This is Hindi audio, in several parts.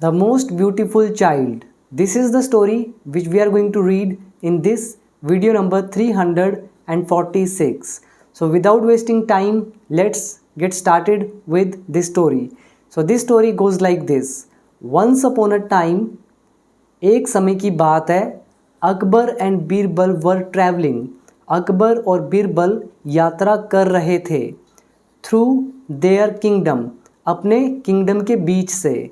The most beautiful child. This is the story which we are going to read in this video number 346. So without wasting time, let's get started with this story. So this story goes like this. Once upon a time, एक समय की बात है, Akbar and Birbal were travelling. Akbar और बीरबल यात्रा कर रहे थे थ्रू देयर किंगडम, अपने किंगडम के बीच से.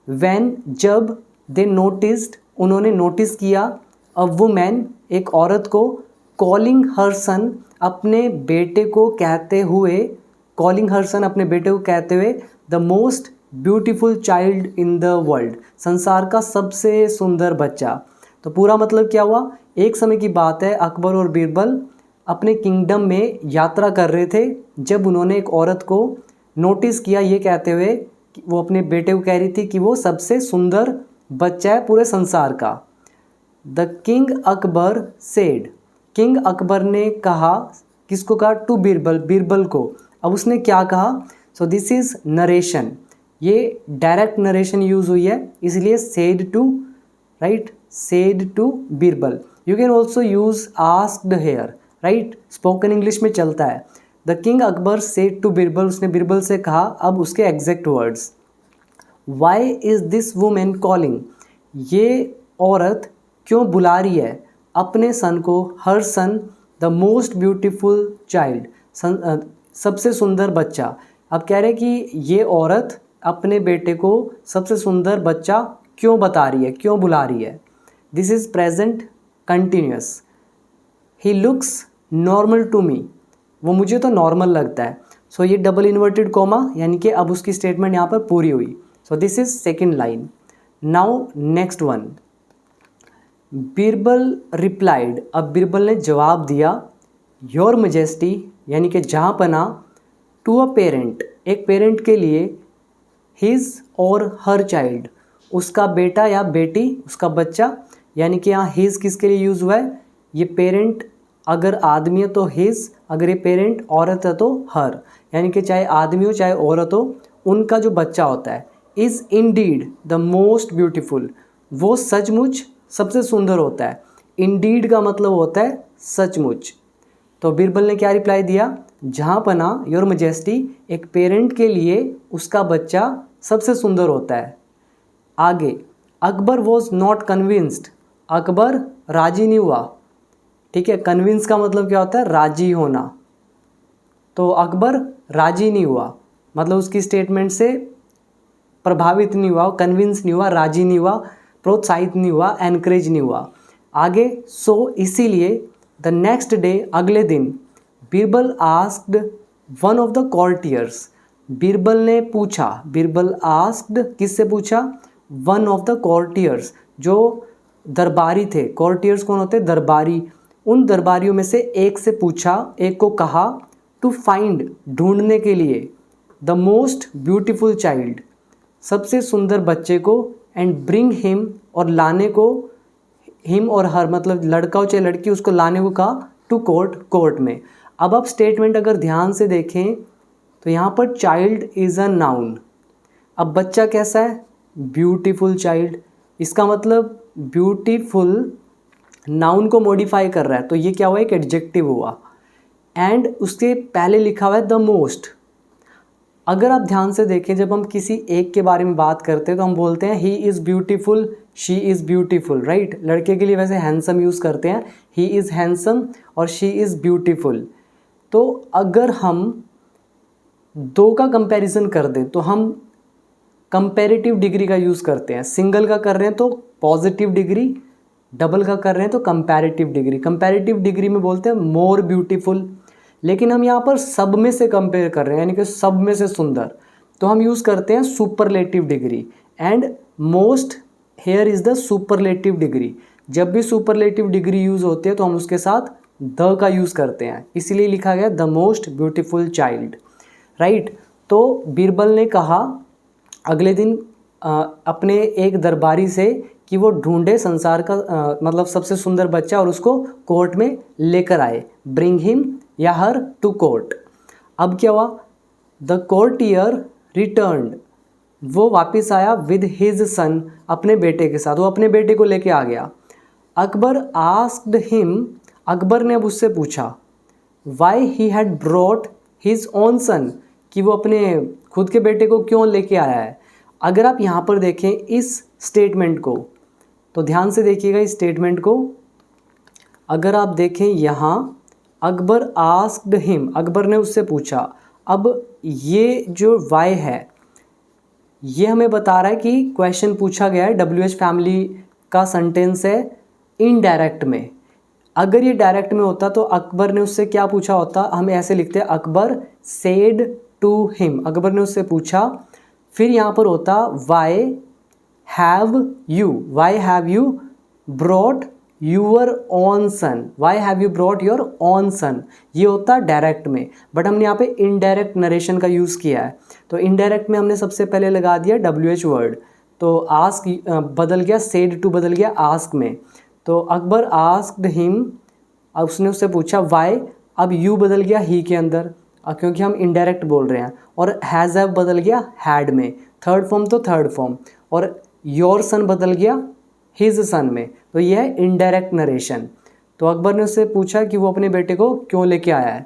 When जब दे नोटिस्ड, उन्होंने नोटिस किया, अ वुमेन, एक औरत को, कॉलिंग हर सन, अपने बेटे को कहते हुए, कॉलिंग हर सन, अपने बेटे को कहते हुए, the most beautiful child in the world, संसार का सबसे सुंदर बच्चा. तो पूरा मतलब क्या हुआ, एक समय की बात है, अकबर और बीरबल अपने किंगडम में यात्रा कर रहे थे जब उन्होंने एक औरत को नोटिस किया, ये कहते हुए, वो अपने बेटे को कह रही थी कि वो सबसे सुंदर बच्चा है पूरे संसार का. The king Akbar said, king Akbar ने कहा, किसको कहा, टू बीरबल, बीरबल को. अब उसने क्या कहा, सो दिस इज नरेशन, ये डायरेक्ट नरेशन यूज़ हुई है, इसलिए said to, right, said to Birbal. You can also use asked here, right, spoken English में चलता है. The king Akbar said to Birbal, उसने बीरबल से कहा. अब उसके exact words, why is this women calling, ये औरत क्यों बुला रही है अपने सन को, her son, the most beautiful child, सबसे सुंदर बच्चा. अब कह रहे कि ये औरत अपने बेटे को सबसे सुंदर बच्चा क्यों बता रही है, क्यों बुला रही है. This is present continuous. He looks normal to me, वो मुझे तो नॉर्मल लगता है. सो ये डबल इन्वर्टेड कॉमा, यानी कि अब उसकी स्टेटमेंट यहाँ पर पूरी हुई. सो this is second line. Now next one, Birbal replied, अब बीरबल ने जवाब दिया, योर मजेस्टी, यानी कि जहाँ पना, टू अ पेरेंट, एक पेरेंट के लिए, हिज और हर चाइल्ड, उसका बेटा या बेटी, उसका बच्चा, यानी कि यहाँ हिज किसके लिए यूज़ हुआ है, ये पेरेंट अगर आदमी है तो हिज, अगर ये पेरेंट औरत है तो हर, यानी कि चाहे आदमी हो चाहे औरत हो, उनका जो बच्चा होता है, is Indeed the most beautiful, वो सचमुच सबसे सुंदर होता है. इंडीड का मतलब होता है सचमुच. तो बीरबल ने क्या रिप्लाई दिया, जहाँ पना, योर मजेस्टी, एक पेरेंट के लिए उसका बच्चा सबसे सुंदर होता है. आगे, Akbar was not convinced, Akbar राजी नहीं हुआ. ठीक है, कन्विंस का मतलब क्या होता है, राजी होना. तो अकबर राजी नहीं हुआ, मतलब उसकी स्टेटमेंट से प्रभावित नहीं हुआ, कन्विंस नहीं हुआ, राजी नहीं हुआ, प्रोत्साहित नहीं हुआ, एनकरेज नहीं हुआ. आगे, सो इसीलिए, द नेक्स्ट डे, अगले दिन, Birbal asked one of the courtiers, Birbal ने पूछा, बीरबल आस्क्ड, किससे पूछा, वन ऑफ द कॉर्टियर्स, जो दरबारी थे. कॉर्टियर्स कौन होते, दरबारी. उन दरबारियों में से एक से पूछा, एक को कहा, टू फाइंड, ढूंढने के लिए, द मोस्ट ब्यूटीफुल चाइल्ड, सबसे सुंदर बच्चे को, एंड ब्रिंग हिम, और लाने को, हिम और हर मतलब लड़का हो चाहे लड़की, उसको लाने को कहा, टू कोर्ट, कोर्ट में. अब आप स्टेटमेंट अगर ध्यान से देखें तो यहाँ पर चाइल्ड इज़ अ नाउन. अब बच्चा कैसा है, ब्यूटीफुल चाइल्ड, इसका मतलब ब्यूटीफुल नाउन को मॉडिफाई कर रहा है, तो ये क्या हुआ, एक एडजेक्टिव हुआ. एंड उसके पहले लिखा हुआ है द मोस्ट. अगर आप ध्यान से देखें, जब हम किसी एक के बारे में बात करते हैं तो हम बोलते हैं he is beautiful, she is beautiful, right. लड़के के लिए वैसे हैंडसम यूज़ करते हैं, ही इज़ हैंडसम और शी इज़ ब्यूटीफुल. तो अगर हम दो का कंपैरिजन कर दें तो हम कंपैरेटिव डिग्री का यूज़ करते हैं. सिंगल का कर रहे हैं तो पॉजिटिव डिग्री, डबल का कर रहे हैं तो कंपैरेटिव डिग्री. कंपैरेटिव डिग्री में बोलते हैं मोर ब्यूटीफुल. लेकिन हम यहाँ पर सब में से कंपेयर कर रहे हैं, यानी कि सब में से सुंदर, तो हम यूज़ करते हैं superlative degree. And most here is the superlative degree. जब भी सुपरलेटिव डिग्री यूज़ होती है तो हम उसके साथ द का यूज़ करते हैं, इसीलिए लिखा गया the most beautiful child, right. तो बीरबल ने कहा अगले दिन अपने एक दरबारी से कि वो ढूंढे संसार का मतलब सबसे सुंदर बच्चा और उसको कोर्ट में लेकर आए. ब्रिंग हिम या हर टू कोर्ट. अब क्या हुआ, द कोर्टियर रिटर्न्ड, वो वापस आया विद हिज सन, अपने बेटे के साथ, वो अपने बेटे को लेके आ गया। अकबर आस्क्ड हिम, अकबर ने अब उससे पूछा why he had brought his own son, कि वो अपने खुद के बेटे को क्यों लेके आया है। अगर आप यहाँ पर देखें इस स्टेटमेंट को, तो ध्यान से देखिएगा इस स्टेटमेंट को। अगर आप देखें यहाँ, अकबर आस्क्ड हिम, अकबर ने उससे पूछा। अब ये जो वाई है ये हमें बता रहा है कि क्वेश्चन पूछा गया है, WH फैमिली का सेंटेंस है इनडायरेक्ट में। अगर ये डायरेक्ट में होता तो अकबर ने उससे क्या पूछा होता, हम ऐसे लिखते हैं Akbar said to him, Akbar ने उससे पूछा। फिर यहाँ पर होता why have you brought your own son, why have you brought your own son, ये होता डायरेक्ट में। बट हमने यहाँ पे इनडायरेक्ट नरेशन का यूज़ किया है, तो इनडायरेक्ट में हमने सबसे पहले लगा दिया WH वर्ड, तो आस्क बदल गया, सेड टू बदल गया आस्क में। तो अकबर आस्क्ड हिम, अब उसने उससे पूछा वाई, अब यू बदल गया ही के अंदर क्योंकि हम इनडायरेक्ट बोल रहे हैं, और हैज़ हैव बदल गया हैड में, थर्ड फॉर्म तो थर्ड फॉर्म, और योर सन बदल गया हिज सन में, तो यह है इनडायरेक्ट नरेशन। तो अकबर ने उससे पूछा कि वो अपने बेटे को क्यों लेके आया है।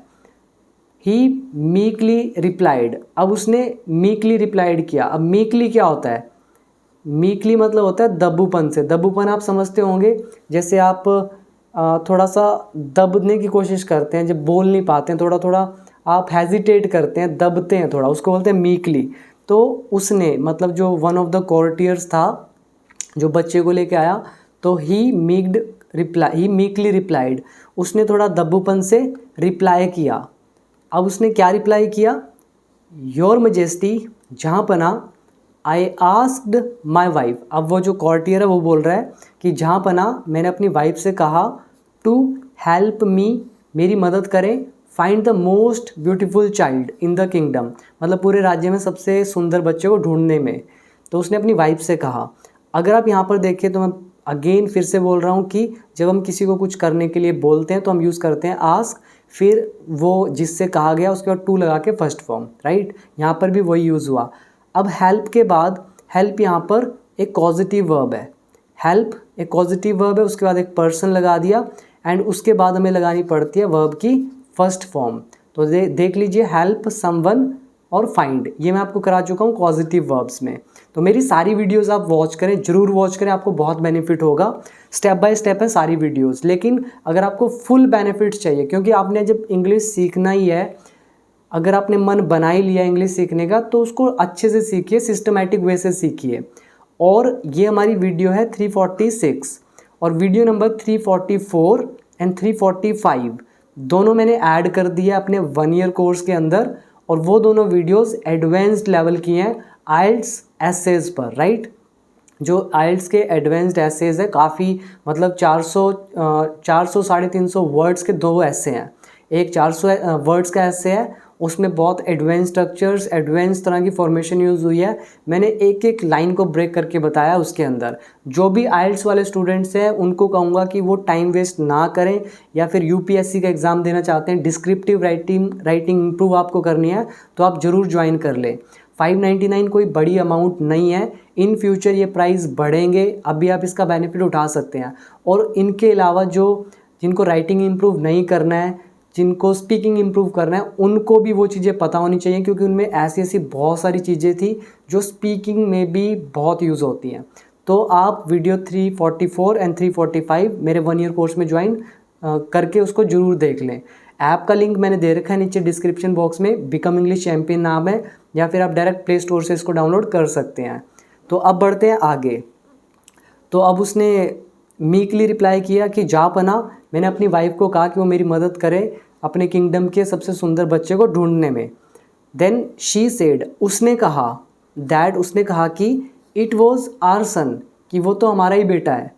ही मीकली रिप्लाइड, अब उसने मीकली रिप्लाइड किया। अब मीकली क्या होता है, मीकली मतलब होता है दब्बूपन से। दब्बूपन आप समझते होंगे, जैसे आप थोड़ा सा दबने की कोशिश करते हैं, जब बोल नहीं पाते हैं, थोड़ा थोड़ा आप हेजिटेट करते हैं, दबते हैं थोड़ा, उसको बोलते हैं मीकली। तो उसने मतलब जो वन ऑफ द कोर्टियर्स था जो बच्चे को लेके आया, तो ही मीकली रिप्लाइड, उसने थोड़ा दब्बूपन से रिप्लाई किया। अब उसने क्या रिप्लाई किया, योर मजेस्टी, जहाँ पना, आई आस्क्ड माई वाइफ। अब वो जो कॉर्टियर है वो बोल रहा है कि जहाँ पना, मैंने अपनी वाइफ से कहा टू हेल्प मी, मेरी मदद करें, find the most beautiful child in the kingdom, मतलब पूरे राज्य में सबसे सुंदर बच्चे को ढूंढने में। तो उसने अपनी वाइफ से कहा। अगर आप यहाँ पर देखें तो मैं अगेन फिर से बोल रहा हूँ कि जब हम किसी को कुछ करने के लिए बोलते हैं तो हम यूज़ करते हैं आस्क, फिर वो जिससे कहा गया उसके बाद टू लगा के फर्स्ट फॉर्म, राइट। यहाँ पर भी वही यूज़ हुआ। अब हेल्प के बाद, हेल्प यहाँ पर एक कॉजिटिव वर्ब है, हेल्प एक पॉजिटिव वर्ब है, उसके बाद एक पर्सन लगा दिया, एंड उसके बाद हमें लगानी पड़ती है वर्ब की फर्स्ट फॉर्म। तो देख लीजिए, हेल्प समवन और फाइंड, ये मैं आपको करा चुका हूँ पॉजिटिव वर्ब्स में। तो मेरी सारी वीडियोस आप वॉच करें, ज़रूर वॉच करें, आपको बहुत बेनिफिट होगा। स्टेप बाय स्टेप है सारी वीडियोस, लेकिन अगर आपको फुल बेनिफिट्स चाहिए, क्योंकि आपने जब इंग्लिश सीखना ही है, अगर आपने मन बना ही लिया इंग्लिश सीखने का, तो उसको अच्छे से सीखिए, सिस्टमैटिक वे से सीखिए। और ये हमारी वीडियो है 346, और वीडियो नंबर 344 एंड 345 दोनों मैंने ऐड कर दिया अपने 1 ईयर कोर्स के अंदर, और वो दोनों वीडियोस एडवांस्ड लेवल की हैं आइल्स एसेज पर, राइट। जो आइल्स के एडवांस्ड एसेज है, काफ़ी मतलब 400 350 वर्ड्स के 2 ऐसे हैं। एक 400 वर्ड्स का ऐसे है, उसमें बहुत एडवांस स्ट्रक्चर्स, एडवांस तरह की फॉर्मेशन यूज़ हुई है। मैंने एक एक लाइन को ब्रेक करके बताया उसके अंदर। जो भी आइल्स वाले स्टूडेंट्स हैं उनको कहूँगा कि वो टाइम वेस्ट ना करें, या फिर UPSC का एग्ज़ाम देना चाहते हैं, डिस्क्रिप्टिव राइटिंग इंप्रूव आपको करनी है, तो आप ज़रूर ज्वाइन कर लें। 599 कोई बड़ी अमाउंट नहीं है, इन फ्यूचर ये प्राइस बढ़ेंगे, अभी आप इसका बेनिफिट उठा सकते हैं। और इनके अलावा जिनको राइटिंग इंप्रूव नहीं करना है, जिनको स्पीकिंग इंप्रूव करना है, उनको भी वो चीज़ें पता होनी चाहिए, क्योंकि उनमें ऐसी ऐसी बहुत सारी चीज़ें थी जो स्पीकिंग में भी बहुत यूज़ होती हैं। तो आप वीडियो 344 एंड 345 मेरे 1 ईयर कोर्स में ज्वाइन करके उसको ज़रूर देख लें। ऐप का लिंक मैंने दे रखा है नीचे डिस्क्रिप्शन बॉक्स में, बिकम इंग्लिश चैम्पियन नाम है, या फिर आप डायरेक्ट प्ले स्टोर से इसको डाउनलोड कर सकते हैं। तो अब बढ़ते हैं आगे। तो अब उसने मीकली रिप्लाई किया कि जा पना, मैंने अपनी वाइफ को कहा कि वो मेरी मदद करे अपने किंगडम के सबसे सुंदर बच्चे को ढूंढने में। देन शी सेड, उसने कहा, दैट उसने कहा कि इट वॉज आर सन, कि वो तो हमारा ही बेटा है,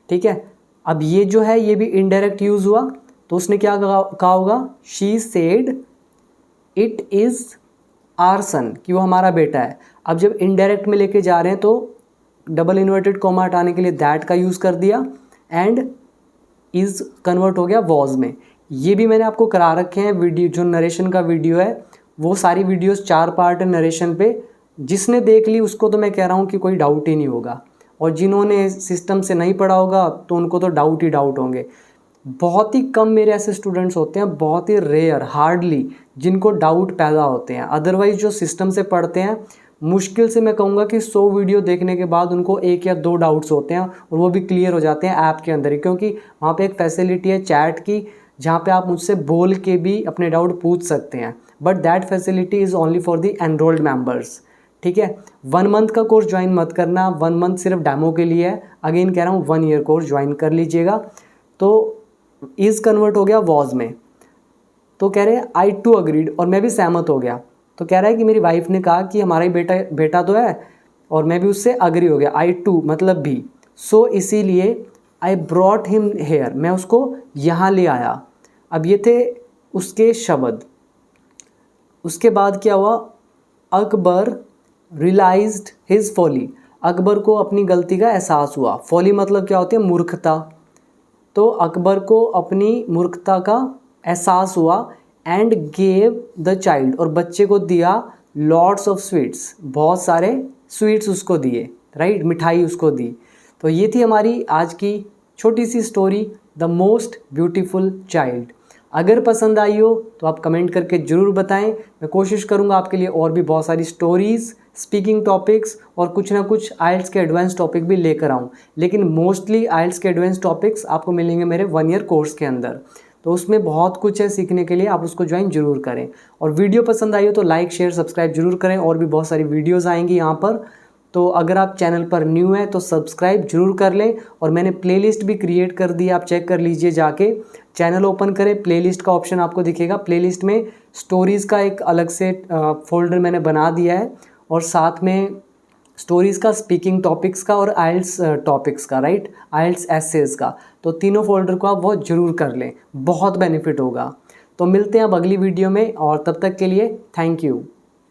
ठीक है। अब ये जो है ये भी इनडायरेक्ट यूज़ हुआ, तो उसने क्या कहा होगा, she said it is our son, कि वो हमारा बेटा है। अब जब इनडायरेक्ट में लेके जा रहे हैं तो डबल इन्वर्टेड कॉमा हटाने के लिए दैट का यूज़ कर दिया, एंड इज़ कन्वर्ट हो गया वॉज में। ये भी मैंने आपको करा रखे हैं वीडियो, जो नरेशन का वीडियो है, वो सारी वीडियोस 4 पार्ट है नरेशन पे, जिसने देख ली उसको तो मैं कह रहा हूँ कि कोई डाउट ही नहीं होगा, और जिन्होंने सिस्टम से नहीं पढ़ा होगा तो उनको तो डाउट ही डाउट होंगे। बहुत ही कम मेरे ऐसे स्टूडेंट्स होते हैं, बहुत ही रेयर, हार्डली, जिनको डाउट पैदा होते हैं। अदरवाइज़ जो सिस्टम से पढ़ते हैं, मुश्किल से मैं कहूँगा कि 100 वीडियो देखने के बाद उनको 1 या 2 डाउट्स होते हैं, और वो भी क्लियर हो जाते हैं ऐप के अंदर ही, क्योंकि वहाँ पे एक फैसिलिटी है चैट की, जहाँ पे आप मुझसे बोल के भी अपने डाउट पूछ सकते हैं। But that facility is only for the enrolled members. ठीक है, 1 मंथ का कोर्स ज्वाइन मत करना, 1 मंथ सिर्फ डेमो के लिए है। अगेन कह रहा हूँ 1 ईयर कोर्स ज्वाइन कर लीजिएगा। तो इज़ कन्वर्ट हो गया वॉज में, तो कह रहे हैं आई टू अग्रीड, और मैं भी सहमत हो गया। तो कह रहा है कि मेरी वाइफ ने कहा कि हमारा ही बेटा तो है, और मैं भी उससे अग्री हो गया। आई टू मतलब भी, सो इसीलिए आई ब्रॉट हिम हेयर, मैं उसको यहाँ ले आया। अब ये थे उसके शब्द। उसके बाद क्या हुआ, Akbar realised his folly, Akbar को अपनी गलती का एहसास हुआ। फॉली मतलब क्या होती है, मूर्खता। तो अकबर को अपनी मूर्खता का एहसास हुआ, एंड गेव द चाइल्ड, और बच्चे को दिया लॉट्स ऑफ स्वीट्स, बहुत सारे स्वीट्स उसको दिए, राइट, मिठाई उसको दी। तो ये थी हमारी आज की छोटी सी story, the most beautiful child. अगर पसंद आई हो तो आप कमेंट करके ज़रूर बताएं। मैं कोशिश करूंगा आपके लिए और भी बहुत सारी स्टोरीज़, स्पीकिंग टॉपिक्स और कुछ ना कुछ आइल्स के एडवांस टॉपिक भी लेकर आऊँ। लेकिन मोस्टली आइल्स के एडवांस टॉपिक्स आपको मिलेंगे मेरे 1 ईयर कोर्स के अंदर। तो उसमें बहुत कुछ है सीखने के लिए, आप उसको ज्वाइन जरूर करें। और वीडियो पसंद आई हो तो लाइक शेयर सब्सक्राइब जरूर करें, और भी बहुत सारी वीडियोज़ आएंगी यहाँ पर। तो अगर आप चैनल पर न्यू हैं तो सब्सक्राइब जरूर कर लें, और मैंने प्लेलिस्ट भी क्रिएट कर दी, आप चेक कर लीजिए जाके। चैनल ओपन करें, प्लेलिस्ट का ऑप्शन आपको दिखेगा, प्लेलिस्ट में स्टोरीज़ का एक अलग से फोल्डर मैंने बना दिया है, और साथ में स्टोरीज़ का, स्पीकिंग टॉपिक्स का और आइल्स टॉपिक्स का, राइट, आइल्स एसेस का। तो तीनों फोल्डर को आप वो जरूर कर लें, बहुत बेनिफिट होगा। तो मिलते हैं अब अगली वीडियो में, और तब तक के लिए थैंक यू।